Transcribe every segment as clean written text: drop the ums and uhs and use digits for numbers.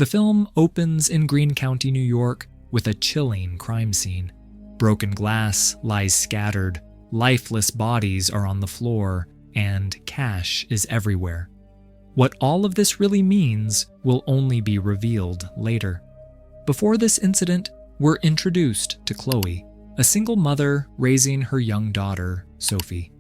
The film opens in Greene County, New York, with a chilling crime scene. Broken glass lies scattered, lifeless bodies are on the floor, and cash is everywhere. What all of this really means will only be revealed later. Before this incident, we're introduced to Chloe, a single mother raising her young daughter, Sophie.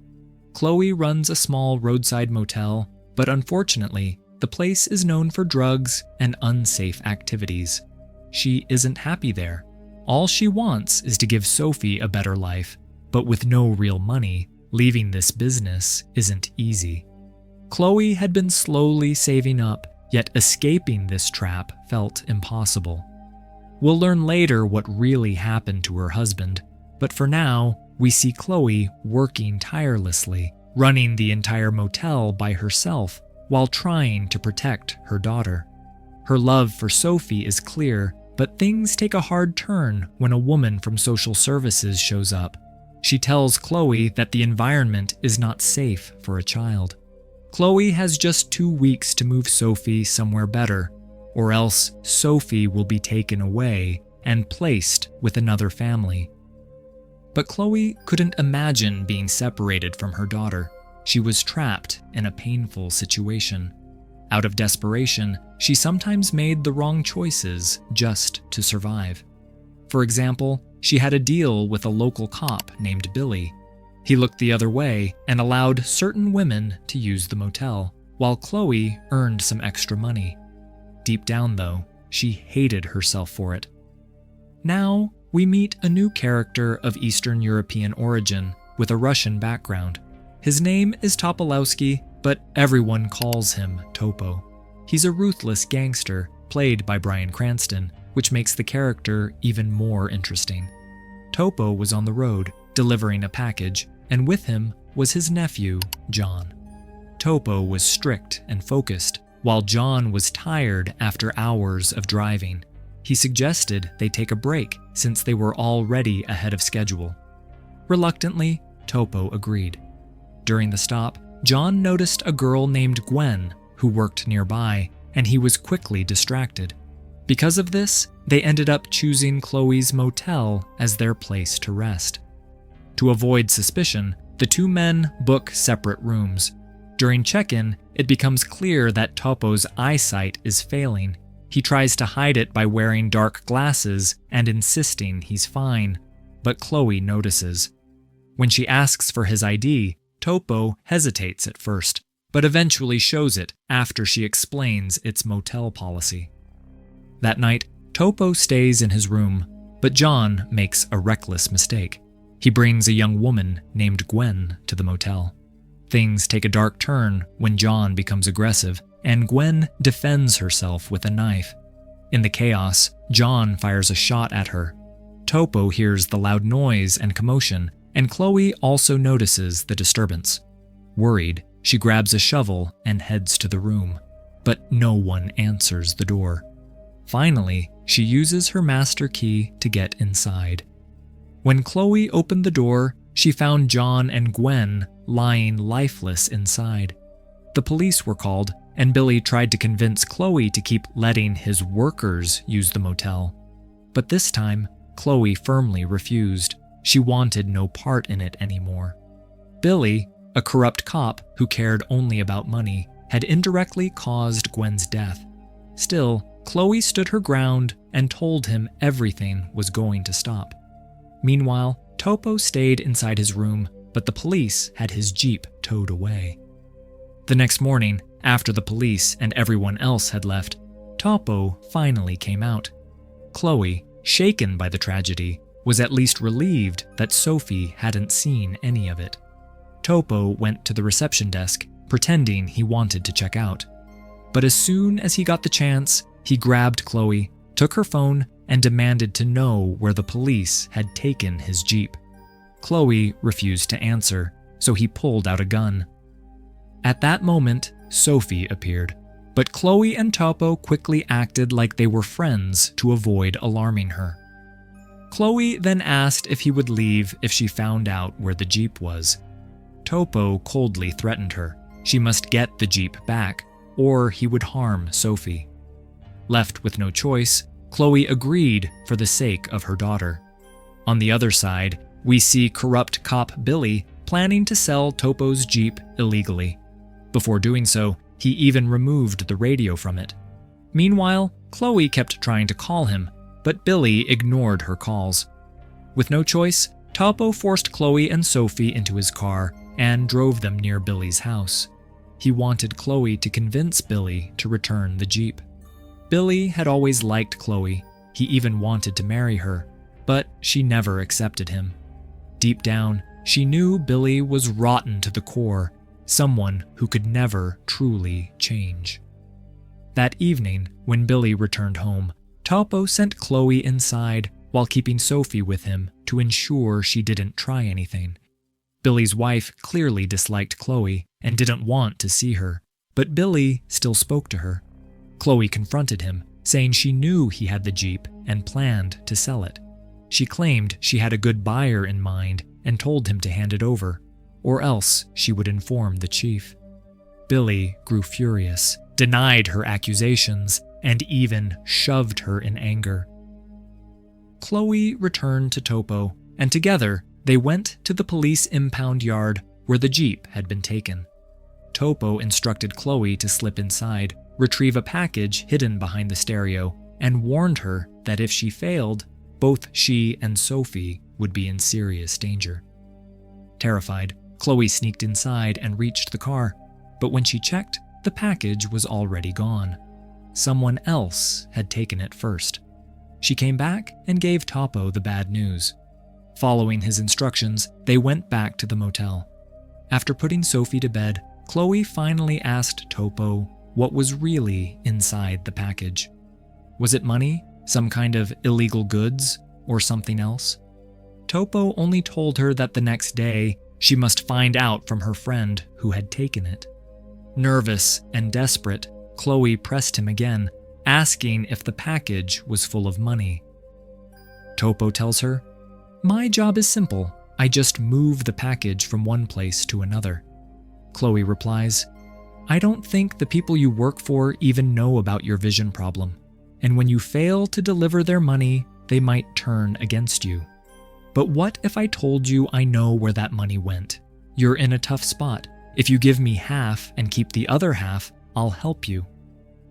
Chloe runs a small roadside motel, but unfortunately, the place is known for drugs and unsafe activities. She isn't happy there. All she wants is to give Sophie a better life, but with no real money, leaving this business isn't easy. Chloe had been slowly saving up, yet escaping this trap felt impossible. We'll learn later what really happened to her husband, but for now, we see Chloe working tirelessly, running the entire motel by herself while trying to protect her daughter. Her love for Sophie is clear, but things take a hard turn when a woman from social services shows up. She tells Chloe that the environment is not safe for a child. Chloe has just 2 weeks to move Sophie somewhere better, or else Sophie will be taken away and placed with another family. But Chloe couldn't imagine being separated from her daughter. She was trapped in a painful situation. Out of desperation, she sometimes made the wrong choices just to survive. For example, she had a deal with a local cop named Billy. He looked the other way and allowed certain women to use the motel, while Chloe earned some extra money. Deep down, though, she hated herself for it. Now, we meet a new character of Eastern European origin with a Russian background. His name is Topolowski, but everyone calls him Topo. He's a ruthless gangster, played by Bryan Cranston, which makes the character even more interesting. Topo was on the road, delivering a package, and with him was his nephew, John. Topo was strict and focused, while John was tired after hours of driving. He suggested they take a break since they were already ahead of schedule. Reluctantly, Topo agreed. During the stop, John noticed a girl named Gwen who worked nearby, and he was quickly distracted. Because of this, they ended up choosing Chloe's motel as their place to rest. To avoid suspicion, the two men book separate rooms. During check-in, it becomes clear that Topo's eyesight is failing. He tries to hide it by wearing dark glasses and insisting he's fine, but Chloe notices. When she asks for his ID, Topo hesitates at first, but eventually shows it after she explains its motel policy. That night, Topo stays in his room, but John makes a reckless mistake. He brings a young woman named Gwen to the motel. Things take a dark turn when John becomes aggressive, and Gwen defends herself with a knife. In the chaos, John fires a shot at her. Topo hears the loud noise and commotion, and Chloe also notices the disturbance. Worried, she grabs a shovel and heads to the room, but no one answers the door. Finally, she uses her master key to get inside. When Chloe opened the door, she found John and Gwen lying lifeless inside. The police were called, and Billy tried to convince Chloe to keep letting his workers use the motel. But this time, Chloe firmly refused. She wanted no part in it anymore. Billy, a corrupt cop who cared only about money, had indirectly caused Gwen's death. Still, Chloe stood her ground and told him everything was going to stop. Meanwhile, Topo stayed inside his room, but the police had his Jeep towed away. The next morning, after the police and everyone else had left, Topo finally came out. Chloe, shaken by the tragedy, was at least relieved that Sophie hadn't seen any of it. Topo went to the reception desk, pretending he wanted to check out. But as soon as he got the chance, he grabbed Chloe, took her phone, and demanded to know where the police had taken his Jeep. Chloe refused to answer, so he pulled out a gun. At that moment, Sophie appeared, but Chloe and Topo quickly acted like they were friends to avoid alarming her. Chloe then asked if he would leave if she found out where the Jeep was. Topo coldly threatened her. She must get the Jeep back, or he would harm Sophie. Left with no choice, Chloe agreed for the sake of her daughter. On the other side, we see corrupt cop Billy planning to sell Topo's Jeep illegally. Before doing so, he even removed the radio from it. Meanwhile, Chloe kept trying to call him, but Billy ignored her calls. With no choice, Topo forced Chloe and Sophie into his car and drove them near Billy's house. He wanted Chloe to convince Billy to return the Jeep. Billy had always liked Chloe. He even wanted to marry her, but she never accepted him. Deep down, she knew Billy was rotten to the core, someone who could never truly change. That evening, when Billy returned home, Topo sent Chloe inside while keeping Sophie with him to ensure she didn't try anything. Billy's wife clearly disliked Chloe and didn't want to see her, but Billy still spoke to her. Chloe confronted him, saying she knew he had the Jeep and planned to sell it. She claimed she had a good buyer in mind and told him to hand it over, or else she would inform the chief. Billy grew furious, denied her accusations, and even shoved her in anger. Chloe returned to Topo, and together they went to the police impound yard where the Jeep had been taken. Topo instructed Chloe to slip inside, retrieve a package hidden behind the stereo, and warned her that if she failed, both she and Sophie would be in serious danger. Terrified, Chloe sneaked inside and reached the car, but when she checked, the package was already gone. Someone else had taken it first. She came back and gave Topo the bad news. Following his instructions, they went back to the motel. After putting Sophie to bed, Chloe finally asked Topo what was really inside the package. Was it money, some kind of illegal goods, or something else? Topo only told her that the next day she must find out from her friend who had taken it. Nervous and desperate, Chloe pressed him again, asking if the package was full of money. Topo tells her, "My job is simple. I just move the package from one place to another." Chloe replies, "I don't think the people you work for even know about your vision problem, and when you fail to deliver their money, they might turn against you. But what if I told you I know where that money went? You're in a tough spot. If you give me half and keep the other half, I'll help you."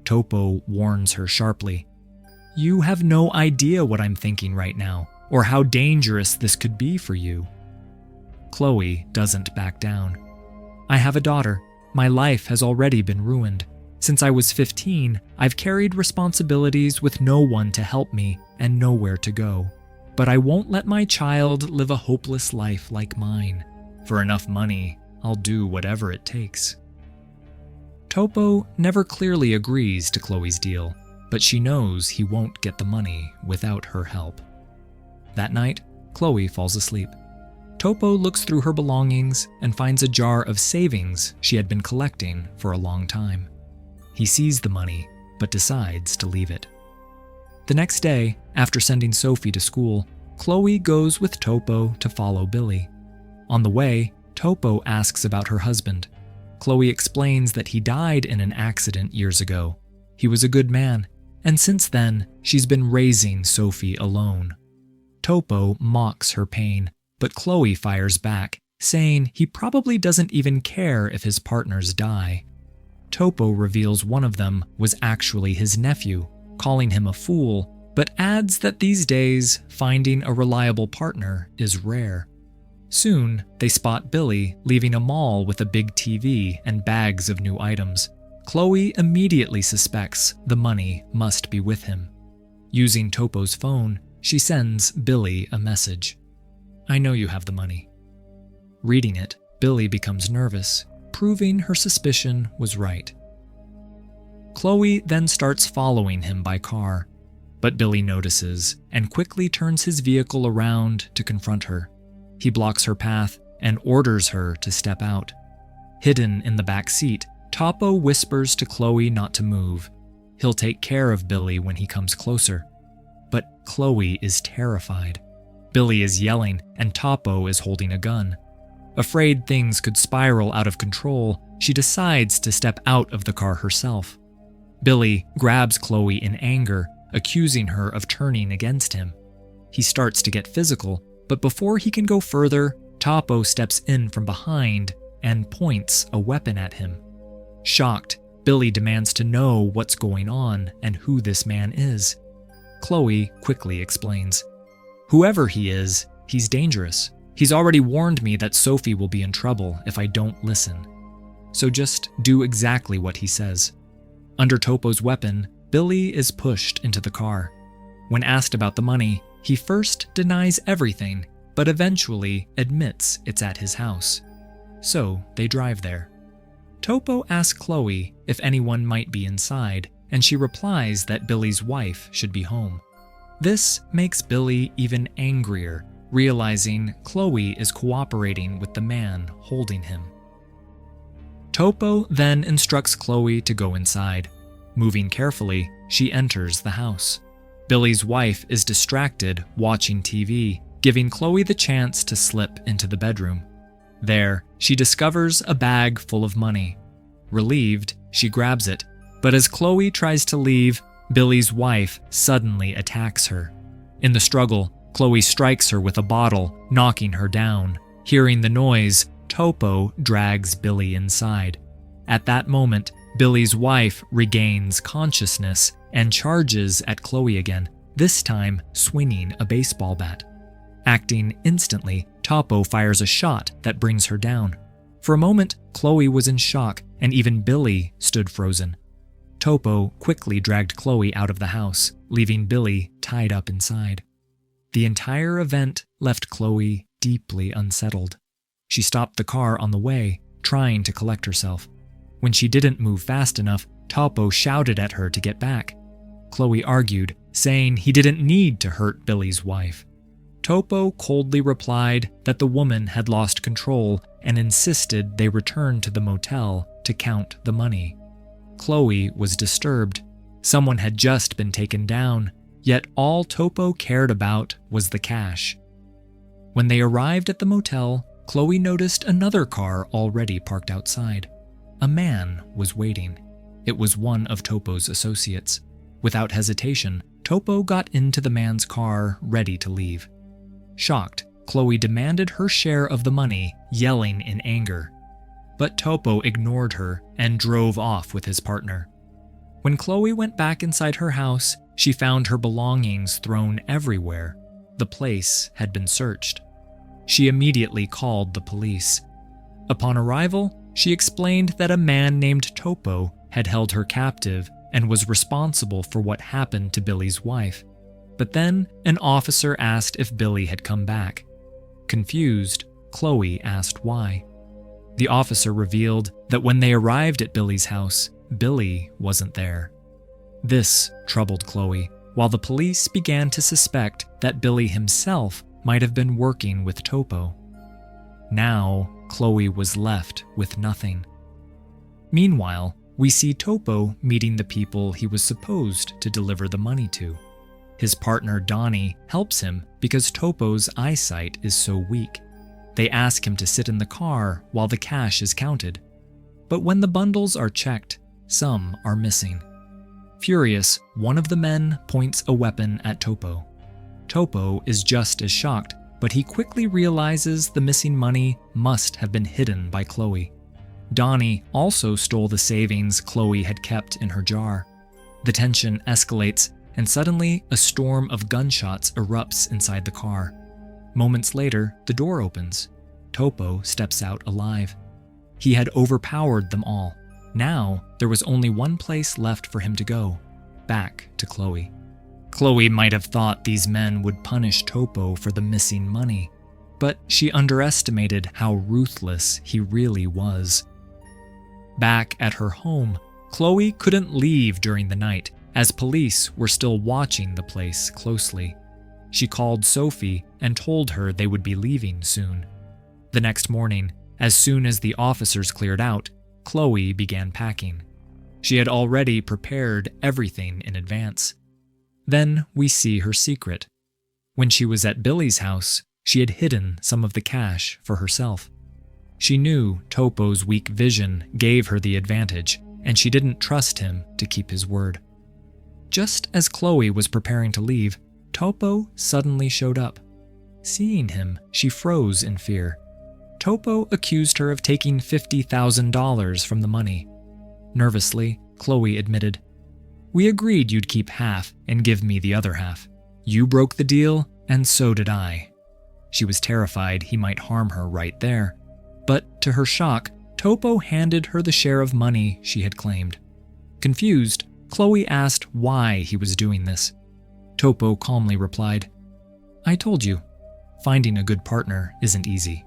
Topo warns her sharply, "You have no idea what I'm thinking right now, or how dangerous this could be for you." Chloe doesn't back down. "I have a daughter. My life has already been ruined. Since I was 15, I've carried responsibilities with no one to help me and nowhere to go. But I won't let my child live a hopeless life like mine. For enough money, I'll do whatever it takes." Topo never clearly agrees to Chloe's deal, but she knows he won't get the money without her help. That night, Chloe falls asleep. Topo looks through her belongings and finds a jar of savings she had been collecting for a long time. He sees the money, but decides to leave it. The next day, after sending Sophie to school, Chloe goes with Topo to follow Billy. On the way, Topo asks about her husband. Chloe explains that he died in an accident years ago. He was a good man, and since then, she's been raising Sophie alone. Topo mocks her pain, but Chloe fires back, saying he probably doesn't even care if his partners die. Topo reveals one of them was actually his nephew, calling him a fool, but adds that these days, finding a reliable partner is rare. Soon, they spot Billy leaving a mall with a big TV and bags of new items. Chloe immediately suspects the money must be with him. Using Topo's phone, she sends Billy a message. "I know you have the money." Reading it, Billy becomes nervous, proving her suspicion was right. Chloe then starts following him by car, but Billy notices and quickly turns his vehicle around to confront her. He blocks her path and orders her to step out. Hidden in the back seat, Topo whispers to Chloe not to move. He'll take care of Billy when he comes closer. But Chloe is terrified. Billy is yelling and Topo is holding a gun. Afraid things could spiral out of control, she decides to step out of the car herself. Billy grabs Chloe in anger, accusing her of turning against him. He starts to get physical, but before he can go further, Topo steps in from behind and points a weapon at him. Shocked, Billy demands to know what's going on and who this man is. Chloe quickly explains. Whoever he is, he's dangerous. He's already warned me that Sophie will be in trouble if I don't listen. So just do exactly what he says. Under Topo's weapon, Billy is pushed into the car. When asked about the money, he first denies everything, but eventually admits it's at his house. So they drive there. Topo asks Chloe if anyone might be inside, and she replies that Billy's wife should be home. This makes Billy even angrier, realizing Chloe is cooperating with the man holding him. Topo then instructs Chloe to go inside. Moving carefully, she enters the house. Billy's wife is distracted watching TV, giving Chloe the chance to slip into the bedroom. There, she discovers a bag full of money. Relieved, she grabs it, but as Chloe tries to leave, Billy's wife suddenly attacks her. In the struggle, Chloe strikes her with a bottle, knocking her down. Hearing the noise, Topo drags Billy inside. At that moment, Billy's wife regains consciousness and charges at Chloe again, this time swinging a baseball bat. Acting instantly, Topo fires a shot that brings her down. For a moment, Chloe was in shock, and even Billy stood frozen. Topo quickly dragged Chloe out of the house, leaving Billy tied up inside. The entire event left Chloe deeply unsettled. She stopped the car on the way, trying to collect herself. When she didn't move fast enough, Topo shouted at her to get back. Chloe argued, saying he didn't need to hurt Billy's wife. Topo coldly replied that the woman had lost control and insisted they return to the motel to count the money. Chloe was disturbed. Someone had just been taken down, yet all Topo cared about was the cash. When they arrived at the motel, Chloe noticed another car already parked outside. A man was waiting. It was one of Topo's associates. Without hesitation, Topo got into the man's car, ready to leave. Shocked, Chloe demanded her share of the money, yelling in anger. But Topo ignored her and drove off with his partner. When Chloe went back inside her house, she found her belongings thrown everywhere. The place had been searched. She immediately called the police. Upon arrival, she explained that a man named Topo had held her captive and was responsible for what happened to Billy's wife. But then, an officer asked if Billy had come back. Confused, Chloe asked why. The officer revealed that when they arrived at Billy's house, Billy wasn't there. This troubled Chloe, while the police began to suspect that Billy himself might have been working with Topo. Now, Chloe was left with nothing. Meanwhile, we see Topo meeting the people he was supposed to deliver the money to. His partner Donnie helps him because Topo's eyesight is so weak. They ask him to sit in the car while the cash is counted. But when the bundles are checked, some are missing. Furious, one of the men points a weapon at Topo. Topo is just as shocked, but he quickly realizes the missing money must have been hidden by Chloe. Donnie also stole the savings Chloe had kept in her jar. The tension escalates, and suddenly a storm of gunshots erupts inside the car. Moments later, the door opens. Topo steps out alive. He had overpowered them all. Now, there was only one place left for him to go, back to Chloe. Chloe might have thought these men would punish Topo for the missing money, but she underestimated how ruthless he really was. Back at her home, Chloe couldn't leave during the night, as police were still watching the place closely. She called Sophie and told her they would be leaving soon. The next morning, as soon as the officers cleared out, Chloe began packing. She had already prepared everything in advance. Then we see her secret. When she was at Billy's house, she had hidden some of the cash for herself. She knew Topo's weak vision gave her the advantage, and she didn't trust him to keep his word. Just as Chloe was preparing to leave, Topo suddenly showed up. Seeing him, she froze in fear. Topo accused her of taking $50,000 from the money. Nervously, Chloe admitted, "We agreed you'd keep half and give me the other half. You broke the deal, and so did I." She was terrified he might harm her right there. But to her shock, Topo handed her the share of money she had claimed. Confused, Chloe asked why he was doing this. Topo calmly replied, "I told you, finding a good partner isn't easy."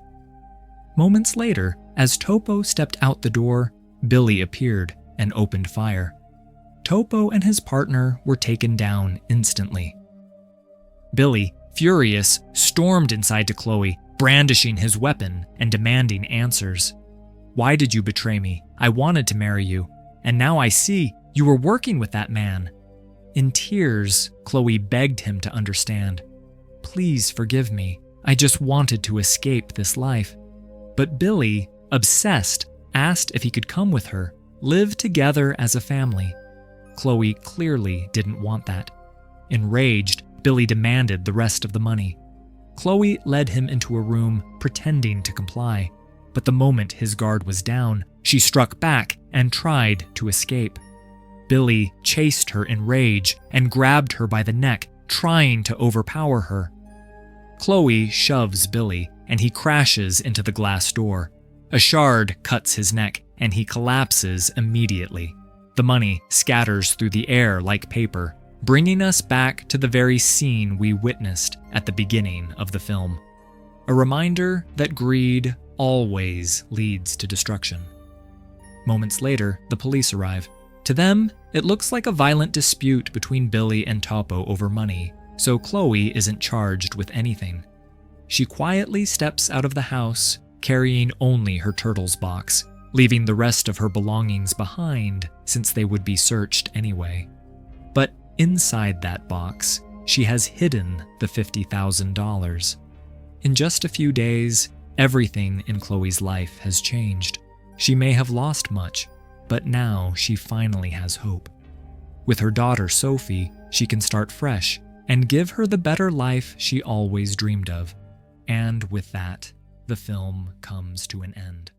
Moments later, as Topo stepped out the door, Billy appeared and opened fire. Topo and his partner were taken down instantly. Billy, furious, stormed inside to Chloe, brandishing his weapon and demanding answers. "Why did you betray me? I wanted to marry you, and now I see you were working with that man." In tears, Chloe begged him to understand. "Please forgive me. I just wanted to escape this life." But Billy, obsessed, asked if he could come with her, live together as a family. Chloe clearly didn't want that. Enraged, Billy demanded the rest of the money. Chloe led him into a room, pretending to comply. But the moment his guard was down, she struck back and tried to escape. Billy chased her in rage and grabbed her by the neck, trying to overpower her. Chloe shoves Billy, and he crashes into the glass door. A shard cuts his neck, and he collapses immediately. The money scatters through the air like paper, bringing us back to the very scene we witnessed at the beginning of the film. A reminder that greed always leads to destruction. Moments later, the police arrive. To them, it looks like a violent dispute between Billy and Topo over money, so Chloe isn't charged with anything. She quietly steps out of the house, carrying only her turtles box, leaving the rest of her belongings behind since they would be searched anyway. But inside that box, she has hidden the $50,000. In just a few days, everything in Chloe's life has changed. She may have lost much, but now she finally has hope. With her daughter Sophie, she can start fresh and give her the better life she always dreamed of. And with that, the film comes to an end.